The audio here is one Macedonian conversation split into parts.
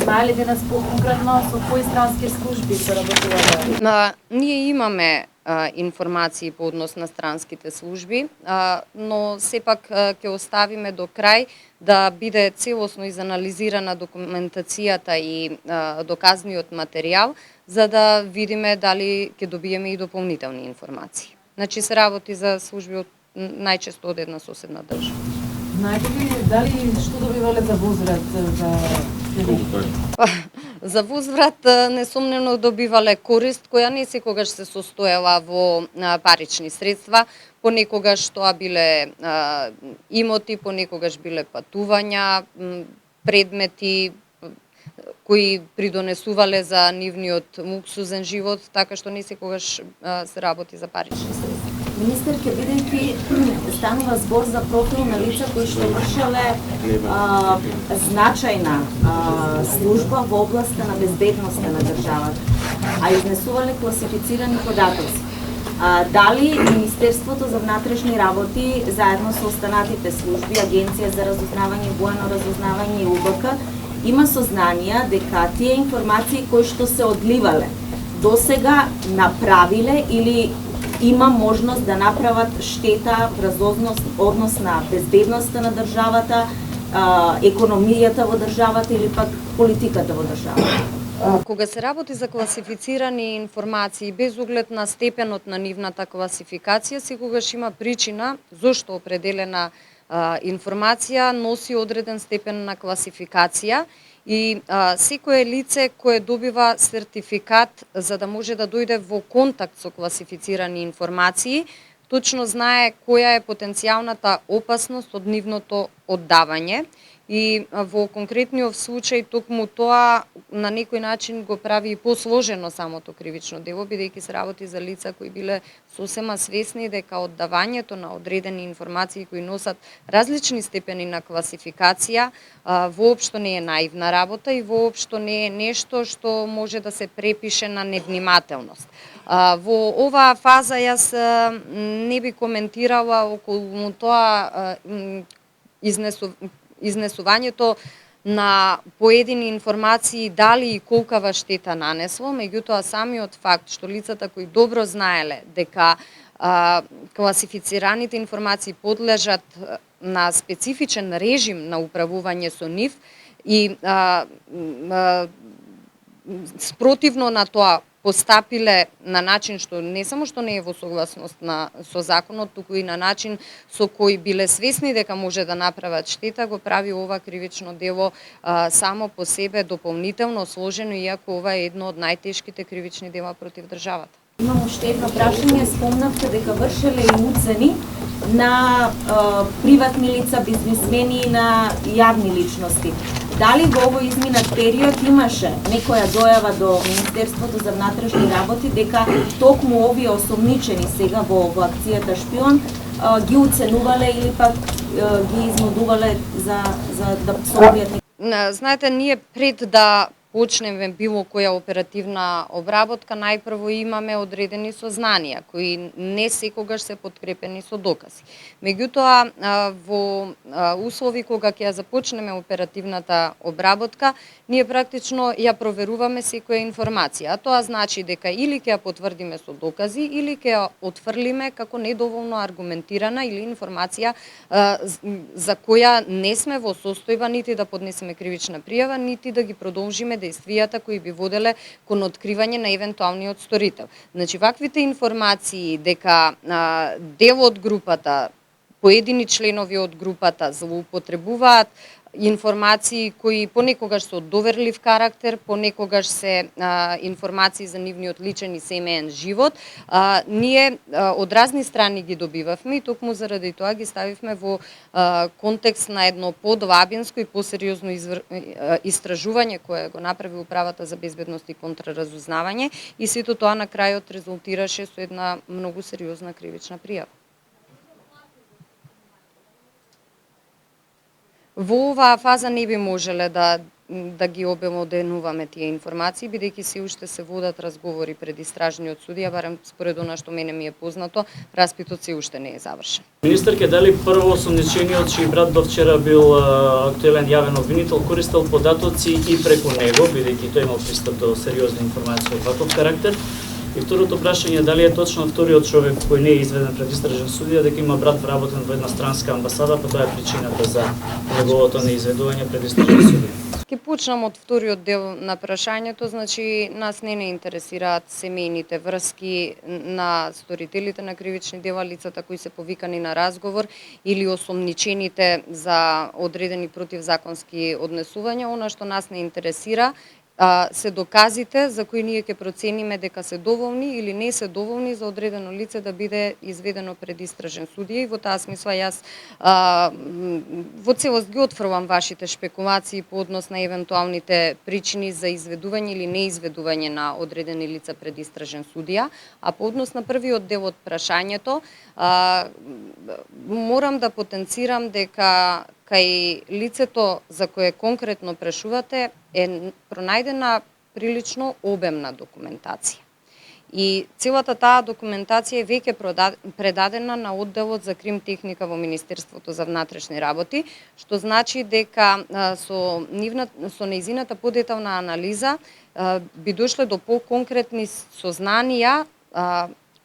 Знае ли денес по-конкретно со кои странски служби се работувале? Ние имаме информации по однос на странските служби, но сепак ќе оставиме до крај да биде целосно изанализирана документацијата и доказниот материјал, за да видиме дали ќе добиеме и дополнителни информации. Значи се работи за служби од најчесто од една соседна држава. Знаете ли дали што добивале за возврат за За возврат несомнено добивале корист која не секогаш се состоела во парични средства, понекогаш тоа биле имоти, понекогаш биле патувања, предмети кои придонесувале за нивниот луксузен живот, така што не секогаш се работи за парични средства. Министерке, бидејќи станува збор за профил на лица кои што вршеле значајна служба во областа на безбедноста на државата, а изнесувале класифицирани податоци. Дали Министерството за внатрешни работи, заедно со останатите служби, Агенција за разузнавање, воено разузнавање и УБК, има сознанија дека тие информации кои што се одливале досега направиле или има можност да направат штета врз однос на безбедноста на државата, економијата во државата или пак политиката во државата? Кога се работи за класифицирани информации без оглед на степенот на нивната класификација, секогаш има причина зошто определена информација носи одреден степен на класификација и секое лице кое добива сертификат за да може да дојде во контакт со класифицирани информации, точно знае која е потенцијалната опасност од нивното оддавање. И во конкретниот случај токму тоа на некој начин го прави и посложено самото кривично дело, бидејќи се работи за лица кои биле сосема свесни дека оддавањето на одредени информации кои носат различни степени на класификација воопшто не е наивна работа и воопшто не е нешто што може да се препише на невнимателност. Во оваа фаза јас не би коментирала околу тоа изнесувањето на поедини информации дали и колкава штета нанесло, меѓутоа самиот факт што лицата кои добро знаеле дека класифицираните информации подлежат на специфичен режим на управување со нив и спротивно на тоа постапиле на начин што не само што не е во согласност со законот, туку и на начин со кој биле свесни дека може да направат штета, го прави ова кривично дело само по себе дополнително сложено, иако ова е едно од најтешките кривични дела против државата. Имам уште едно прашање, спомнавте дека вршеле и уцени на приватни лица, бизнисмени и на јавни личности. Дали во овој изминат период имаше некоја дојава до Министерството за внатрешни работи дека токму овие осомничени сега во акцијата Шпион ги уценувале или пак ги изнудувале за да собијат? Знаете, ние пред да почнеме било која оперативна обработка, најпрво имаме одредени сознанија, кои не секогаш се подкрепени со докази. Меѓутоа, во услови кога ќе ја започнеме оперативната обработка, ние практично ја проверуваме секоја информација. А тоа значи дека или ќе ја потврдиме со докази, или ќе ја отфрлиме како недоволно аргументирана или информација за која не сме во состојба нити да поднесеме кривична пријава, нити да ги продолжиме действијата кои би воделе кон откривање на евентуалниот сторител. Значи, ваквите информации дека дел од групата, поедини членови од групата злоупотребуваат информации кои понекогаш се од доверлив карактер, понекогаш се информации за нивниот личен и семеен живот, ние од разни страни ги добивавме и токму заради тоа ги ставивме во контекст на едно подлабинско и посериозно истражување кое го направи Управата за безбедност и контраразузнавање и сето тоа на крајот резултираше со една многу сериозна кривична пријава. Во оваа фаза не би можеле да да ги обелоденуваме тие информации, бидејќи се уште се водат разговори пред истражниот судија, барем според она што мене ми е познато, распитот се уште не е завршен. Министерке, дали прво осомничениот чиј брат до вчера бил актуелен јавен обвинител користел податоци и преку него, бидејќи тој имал пристап до сериозни информации од ваков карактер? И второто прашање, дали е точно вториот човек кој не е изведен пред истражен судија дека има брат вработен во една странска амбасада, па тоа е причината за неговото неизведување пред истражен судија? Ке почнам од вториот дел на прашањето, значи нас не интересираат семејните врски на сторителите на кривични дела, лицата кои се повикани на разговор или осомничените за одредени противзаконски однесувања. Она што нас не интересира се доказите за кои ние ќе процениме дека се доволни или не се доволни за одредено лице да биде изведено пред истражен судија. И во таа смисла јас во целост ги отфрлам вашите шпекулации по однос на евентуалните причини за изведување или неизведување на одредени лица пред истражен судија. А по однос на првиот дел од прашањето, морам да потенцирам дека кај лицето за кое конкретно прашувате е пронајдена прилично обемна документација. И целата таа документација е веќе предадена на одделот за крим техника во Министерството за внатрешни работи, што значи дека со нејзината подетална анализа би дошле до поконкретни сознанија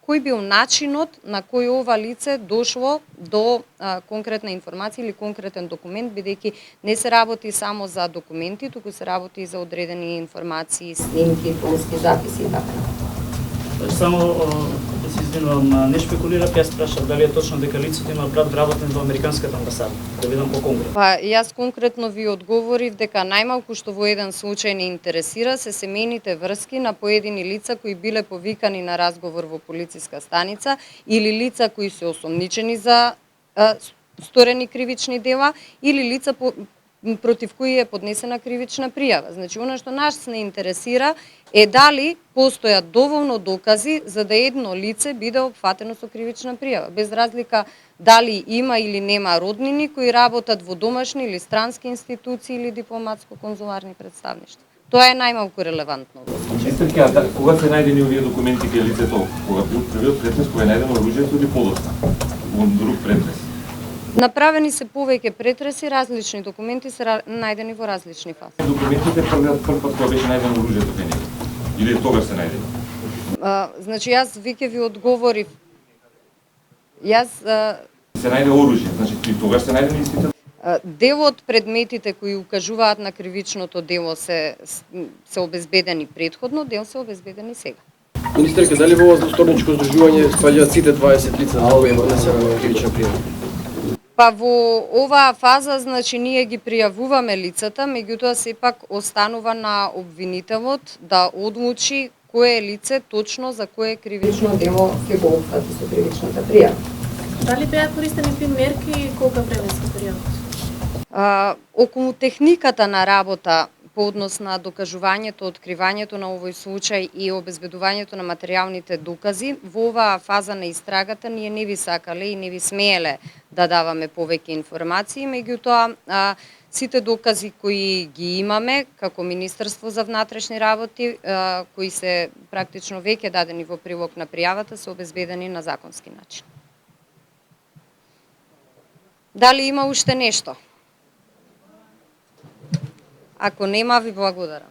кој бил начинот на кој ова лице дошло до конкретна информација или конкретен документ, бидејќи не се работи само за документи, туку се работи и за одредени информации, снимки, полски записи и така. Само да се извинувам, не шпекулирав, јас прашав дали е точно дека лицето има брат вработен во американската амбасада, да видам по-конкретно. Па јас конкретно ви одговорив дека најмалку што во еден случај не интересира се семејните врски на поедини лица кои биле повикани на разговор во полициска станица или лица кои се осомничени за сторени кривични дела или лица против кои е поднесена кривична пријава. Значи, она што нас не интересира е дали постојат доволно докази за да едно лице биде опфатено со кривична пријава, без разлика дали има или нема роднини кои работат во домашни или странски институции или дипломатско-конзуларни представништва. Тоа е најмалку релевантно. Министерке, кога се најдени овие документи кај лицето? Кога бил првиот претрес, кога е најдено оружјето или подоцна? Во друг претрес? Направени се повеќе претреси, различни документи се најдени во различни фази. Документите прв пат кога беше најдено оружјето кај него? Или тогаш се најдени? Значи јас веќе ви одговорив. Се најде оружје, значи и тогаш се најдени действително? Дел од предметите кои укажуваат на кривичното дело се обезбедени претходно, дел се обезбедени сега. Министерке, дали во ова злосторничко здружување спаѓаат сите 20 лица на кои е поднесена кривична пријава? Па во оваа фаза, значи, ние ги пријавуваме лицата, меѓутоа сепак останува на обвинителот да одлучи кое е лице точно за кое кривично дело ќе го опфати со кривичната пријава. Дали беа користени примерки и колка временски период? Околу техниката на работа по однос на докажувањето, откривањето на овој случај и обезбедувањето на материјалните докази, во оваа фаза на истрагата ние не би сакале и не би смееле да даваме повеќе информации, меѓутоа сите докази кои ги имаме како Министерство за внатрешни работи, кои се практично веќе дадени во прилог на пријавата, се обезбедени на законски начин. Дали има уште нешто? Ако нема, ви благодарам.